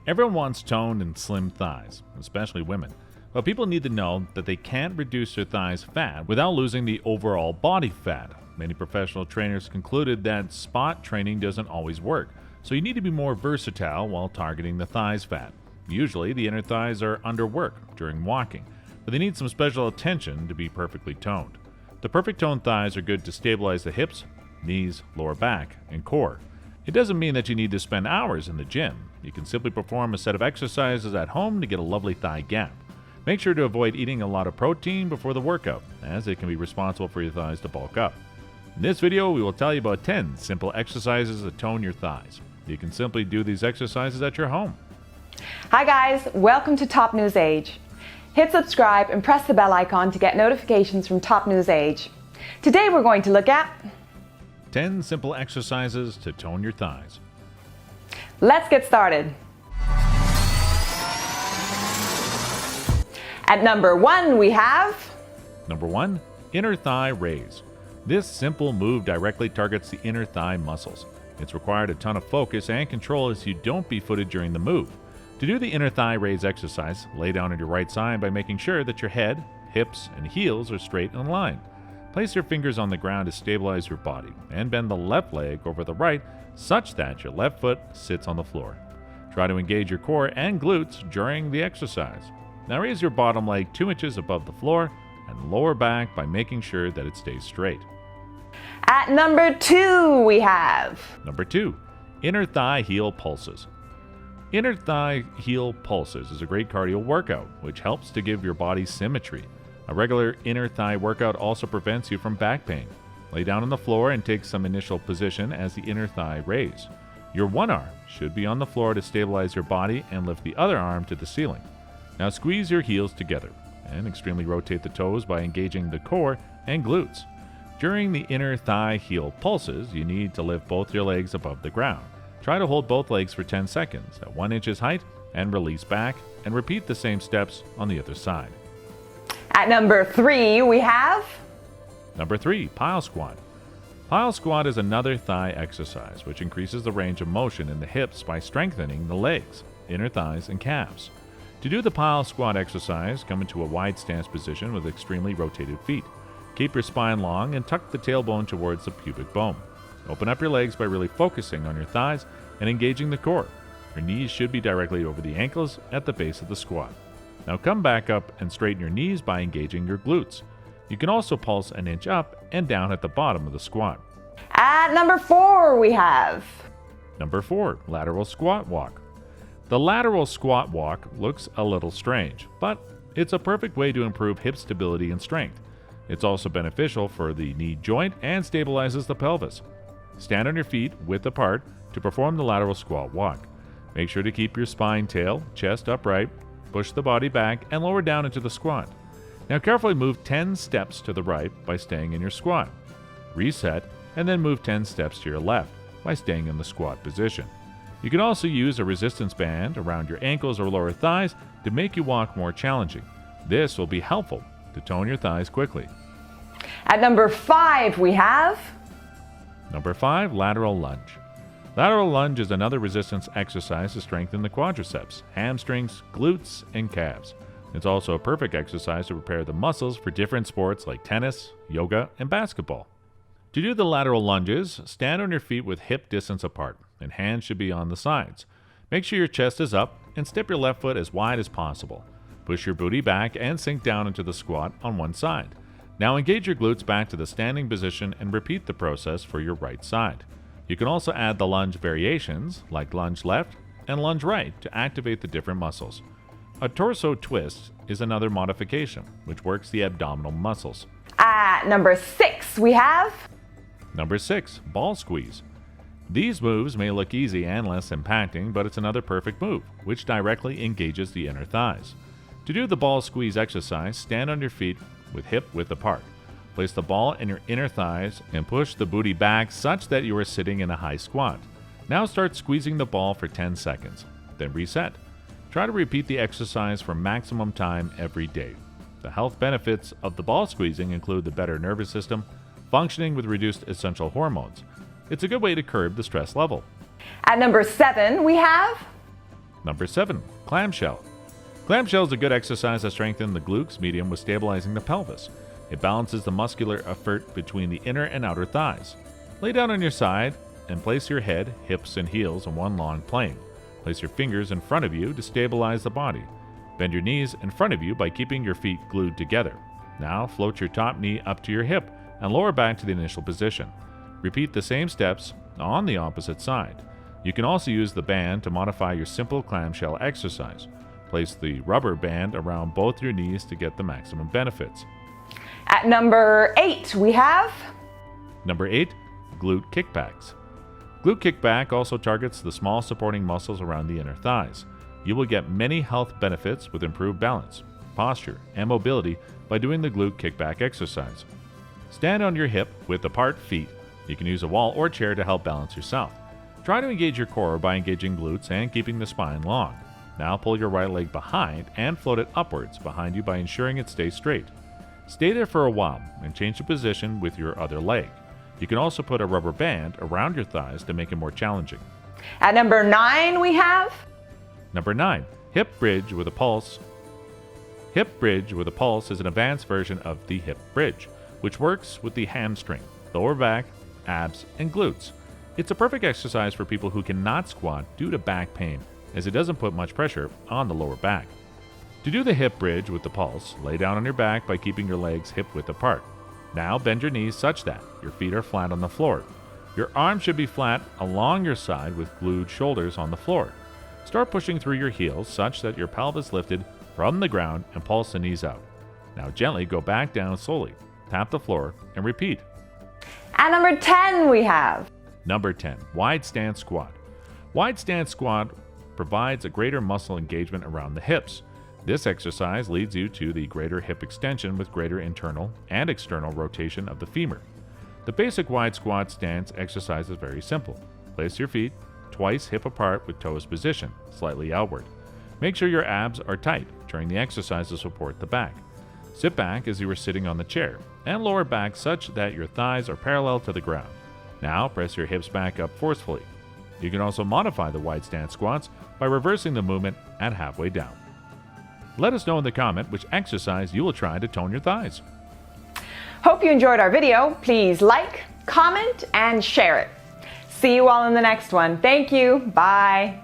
Everyone wants toned and slim thighs, especially women. But people need to know that they can't reduce their thighs fat without losing the overall body fat. Many professional trainers concluded that spot training doesn't always work, so you need to be more versatile while targeting the thighs fat. Usually, the inner thighs are underworked during walking, but they need some special attention to be perfectly toned. The perfect toned thighs are good to stabilize the hips, knees, lower back, and core. It doesn't mean that you need to spend hours in the gym. You can simply perform a set of exercises at home to get a lovely thigh gap. Make sure to avoid eating a lot of protein before the workout, as it can be responsible for your thighs to bulk up. In this video, we will tell you about 10 simple exercises to tone your thighs. You can simply do these exercises at your home. Hi guys, welcome to TopNewsage. Hit subscribe and press the bell icon to get notifications from TopNewsage. Today we're going to look at 10 simple exercises to tone your thighs. Let's get started. At number 1 we have Number 1, inner thigh raise. This simple move directly targets the inner thigh muscles. It's required a ton of focus and control as you don't be footed during the move. To do the inner thigh raise exercise, lay down on your right side by making sure that your head, hips, and heels are straight in line. Place your fingers on the ground to stabilize your body and bend the left leg over the right such that your left foot sits on the floor. Try to engage your core and glutes during the exercise. Now raise your bottom leg 2 inches above the floor and lower back by making sure that it stays straight. At number 2 we have Number 2, inner thigh heel pulses. Inner thigh heel pulses is a great cardio workout, which helps to give your body symmetry. A regular inner thigh workout also prevents you from back pain. Lay down on the floor and take some initial position as the inner thigh raise. Your one arm should be on the floor to stabilize your body and lift the other arm to the ceiling. Now squeeze your heels together and extremely rotate the toes by engaging the core and glutes. During the inner thigh heel pulses, you need to lift both your legs above the ground. Try to hold both legs for 10 seconds at 1 inch's height and release back, and repeat the same steps on the other side. At number 3 we have Number 3, pile squat. Pile squat is another thigh exercise which increases the range of motion in the hips by strengthening the legs, inner thighs, and calves. To do the pile squat exercise, come into a wide stance position with extremely rotated feet. Keep your spine long and tuck the tailbone towards the pubic bone. Open up your legs by really focusing on your thighs and engaging the core. Your knees should be directly over the ankles at the base of the squat. Now come back up and straighten your knees by engaging your glutes. You can also pulse an inch up and down at the bottom of the squat. At number 4 we have Number 4, lateral squat walk. The lateral squat walk looks a little strange, but it's a perfect way to improve hip stability and strength. It's also beneficial for the knee joint and stabilizes the pelvis. Stand on your feet width apart to perform the lateral squat walk. Make sure to keep your spine, tail, chest upright, push the body back, and lower down into the squat. Now carefully move 10 steps to the right by staying in your squat. Reset, and then move 10 steps to your left by staying in the squat position. You can also use a resistance band around your ankles or lower thighs to make you walk more challenging. This will be helpful to tone your thighs quickly. At number 5 we have Number 5, lateral lunge. Lateral lunge is another resistance exercise to strengthen the quadriceps, hamstrings, glutes, and calves. It's also a perfect exercise to prepare the muscles for different sports like tennis, yoga, and basketball. To do the lateral lunges, stand on your feet with hip distance apart, and hands should be on the sides. Make sure your chest is up and step your left foot as wide as possible. Push your booty back and sink down into the squat on one side. Now engage your glutes back to the standing position and repeat the process for your right side. You can also add the lunge variations like lunge left and lunge right to activate the different muscles. A torso twist is another modification which works the abdominal muscles. At number 6 we have Number 6, ball squeeze. These moves may look easy and less impacting, but it's another perfect move which directly engages the inner thighs. To do the ball squeeze exercise, stand on your feet with hip width apart. Place the ball in your inner thighs and push the booty back such that you are sitting in a high squat. Now start squeezing the ball for 10 seconds, then reset. Try to repeat the exercise for maximum time every day. The health benefits of the ball squeezing include the better nervous system, functioning with reduced essential hormones. It's a good way to curb the stress level. At number 7 we have Number 7. Clamshell. Clamshell is a good exercise that strengthens the glutes medium with stabilizing the pelvis. It balances the muscular effort between the inner and outer thighs. Lay down on your side and place your head, hips, and heels in one long plane. Place your fingers in front of you to stabilize the body. Bend your knees in front of you by keeping your feet glued together. Now float your top knee up to your hip and lower back to the initial position. Repeat the same steps on the opposite side. You can also use the band to modify your simple clamshell exercise. Place the rubber band around both your knees to get the maximum benefits. At number 8, we have Number 8. Glute kickbacks. Glute kickback also targets the small supporting muscles around the inner thighs. You will get many health benefits with improved balance, posture, and mobility by doing the glute kickback exercise. Stand on your hip with apart feet. You can use a wall or chair to help balance yourself. Try to engage your core by engaging glutes and keeping the spine long. Now pull your right leg behind and float it upwards behind you by ensuring it stays straight. Stay there for a while and change the position with your other leg. You can also put a rubber band around your thighs to make it more challenging. At number 9, we have Number 9. Hip bridge with a pulse. Hip bridge with a pulse is an advanced version of the hip bridge, which works with the hamstring, lower back, abs, and glutes. It's a perfect exercise for people who cannot squat due to back pain, as it doesn't put much pressure on the lower back. To do the hip bridge with the pulse, lay down on your back by keeping your legs hip width apart. Now bend your knees such that your feet are flat on the floor. Your arms should be flat along your side with glued shoulders on the floor. Start pushing through your heels such that your pelvis lifted from the ground and pulse the knees out. Now gently go back down slowly. Tap the floor and repeat. At number 10, we have Number 10. Wide stance squat. Wide stance squat provides a greater muscle engagement around the hips. This exercise leads you to the greater hip extension with greater internal and external rotation of the femur. The basic wide squat stance exercise is very simple. Place your feet twice hip apart with toes positioned, slightly outward. Make sure your abs are tight during the exercise to support the back. Sit back as you are sitting on the chair and lower back such that your thighs are parallel to the ground. Now press your hips back up forcefully. You can also modify the wide stance squats by reversing the movement at halfway down. Let us know in the comment which exercise you will try to tone your thighs. Hope you enjoyed our video. Please like, comment, and share it. See you all in the next one. Thank you. Bye.